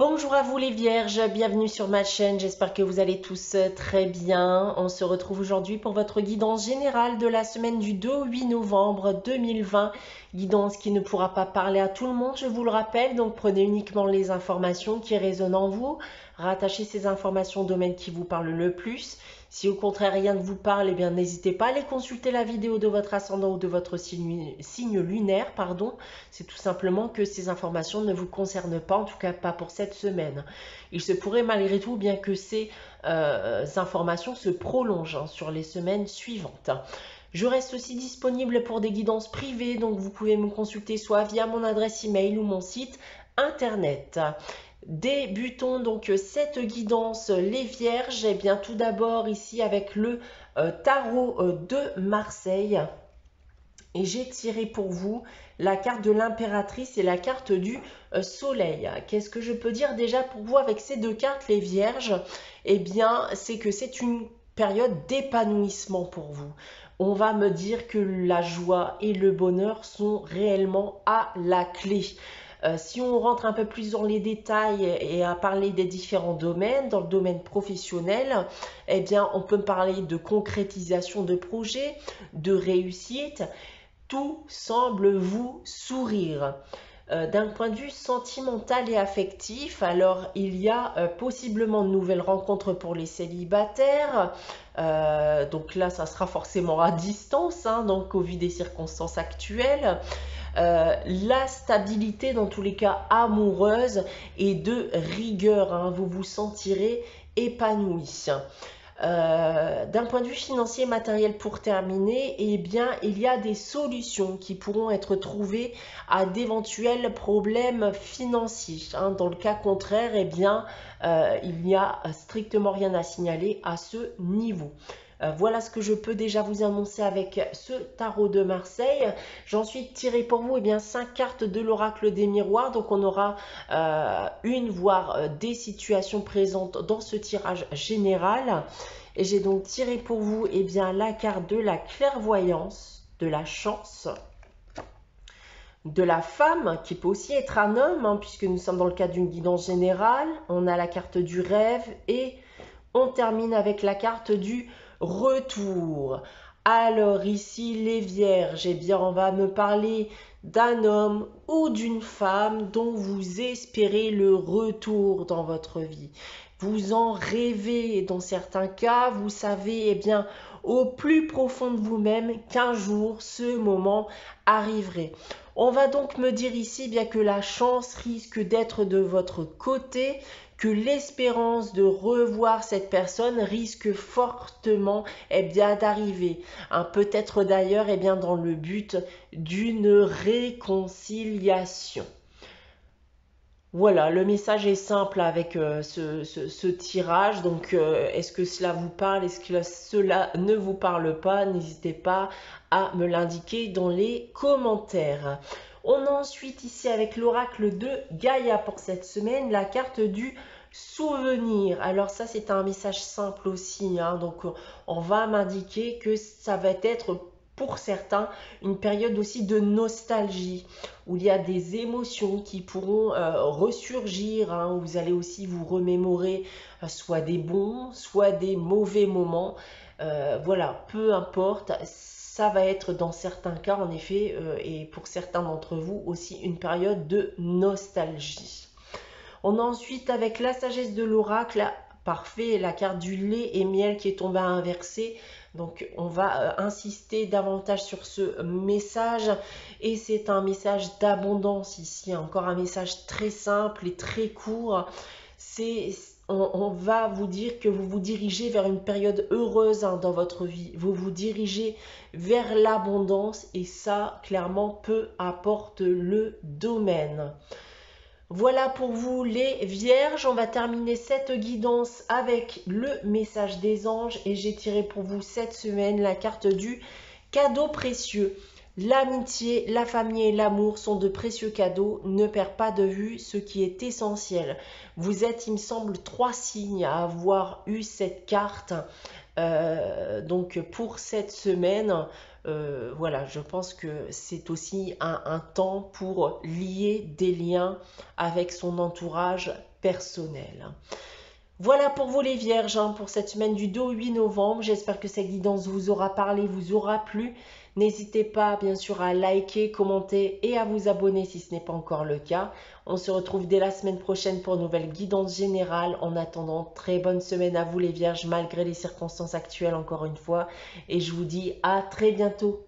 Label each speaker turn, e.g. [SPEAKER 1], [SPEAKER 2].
[SPEAKER 1] Bonjour à vous les vierges, bienvenue sur ma chaîne, j'espère que vous allez tous très bien. On se retrouve aujourd'hui pour votre guidance générale de la semaine du 2 au 8 novembre 2020. Guidance qui ne pourra pas parler à tout le monde, je vous le rappelle, donc prenez uniquement les informations qui résonnent en vous. Rattachez ces informations au domaine qui vous parle le plus. Si au contraire rien ne vous parle, eh bien n'hésitez pas à aller consulter la vidéo de votre ascendant ou de votre signe lunaire, pardon. C'est tout simplement que ces informations ne vous concernent pas, en tout cas pas pour cette semaine. Il se pourrait malgré tout bien que ces informations se prolongent sur les semaines suivantes. Je reste aussi disponible pour des guidances privées, donc vous pouvez me consulter soit via mon adresse email ou mon site internet. Débutons donc cette guidance les vierges. Et bien tout d'abord ici avec le tarot de Marseille. Et j'ai tiré pour vous la carte de l'impératrice et la carte du soleil. Qu'est-ce que je peux dire déjà pour vous avec ces deux cartes, les vierges? Eh bien, c'est que c'est une période d'épanouissement pour vous. On va me dire que la joie et le bonheur sont réellement à la clé. Si on rentre un peu plus dans les détails et à parler des différents domaines, dans le domaine professionnel, eh bien, on peut parler de concrétisation de projets, de réussite. Tout semble vous sourire. D'un point de vue sentimental et affectif, alors il y a possiblement de nouvelles rencontres pour les célibataires. Donc là, ça sera forcément à distance, donc au vu des circonstances actuelles. La stabilité dans tous les cas amoureuse et de rigueur, vous vous sentirez épanoui. D'un point de vue financier et matériel pour terminer, eh bien, il y a des solutions qui pourront être trouvées à d'éventuels problèmes financiers. Dans le cas contraire, eh bien, il n'y a strictement rien à signaler à ce niveau. Voilà ce que je peux déjà vous annoncer avec ce tarot de Marseille. J'en suis tiré pour vous 5 cartes de l'oracle des miroirs. Donc on aura une voire des situations présentes dans ce tirage général. Et j'ai donc tiré pour vous la carte de la clairvoyance, de la chance, de la femme, qui peut aussi être un homme, puisque nous sommes dans le cadre d'une guidance générale. On a la carte du rêve et on termine avec la carte du retour. Alors ici les vierges, on va me parler d'un homme ou d'une femme dont vous espérez le retour dans votre vie. Vous en rêvez, dans certains cas, vous savez au plus profond de vous-même qu'un jour ce moment arriverait. On va donc me dire ici que la chance risque d'être de votre côté, que l'espérance de revoir cette personne risque fortement d'arriver. Peut-être d'ailleurs dans le but d'une réconciliation. Voilà, le message est simple avec ce tirage. Donc, est-ce que cela vous parle? Est-ce que cela ne vous parle pas? N'hésitez pas à me l'indiquer dans les commentaires. On a ensuite ici avec l'oracle de Gaïa pour cette semaine, la carte du souvenir. Alors ça, c'est un message simple aussi. Donc, on va m'indiquer que ça va être pour certains une période aussi de nostalgie, où il y a des émotions qui pourront ressurgir, où vous allez aussi vous remémorer soit des bons, soit des mauvais moments. Voilà, peu importe, ça va être dans certains cas en effet, et pour certains d'entre vous aussi une période de nostalgie. On a ensuite avec la sagesse de l'oracle, parfait, la carte du lait et miel qui est tombée à inverser. Donc on va insister davantage sur ce message et c'est un message d'abondance ici, encore un message très simple et très court. On va vous dire que vous vous dirigez vers une période heureuse dans votre vie, vous vous dirigez vers l'abondance et ça clairement peu importe le domaine. Voilà pour vous les vierges, on va terminer cette guidance avec le message des anges et j'ai tiré pour vous cette semaine la carte du cadeau précieux. L'amitié, la famille et l'amour sont de précieux cadeaux, ne perds pas de vue ce qui est essentiel. Vous êtes, il me semble, 3 signes à avoir eu cette carte. Donc pour cette semaine, voilà, je pense que c'est aussi un temps pour lier des liens avec son entourage personnel. Voilà pour vous les vierges, hein, pour cette semaine du 2 au 8 novembre. J'espère que cette guidance vous aura parlé, vous aura plu. N'hésitez pas bien sûr à liker, commenter et à vous abonner si ce n'est pas encore le cas. On se retrouve dès la semaine prochaine pour une nouvelle guidance générale. En attendant, très bonne semaine à vous les vierges malgré les circonstances actuelles encore une fois. Et je vous dis à très bientôt.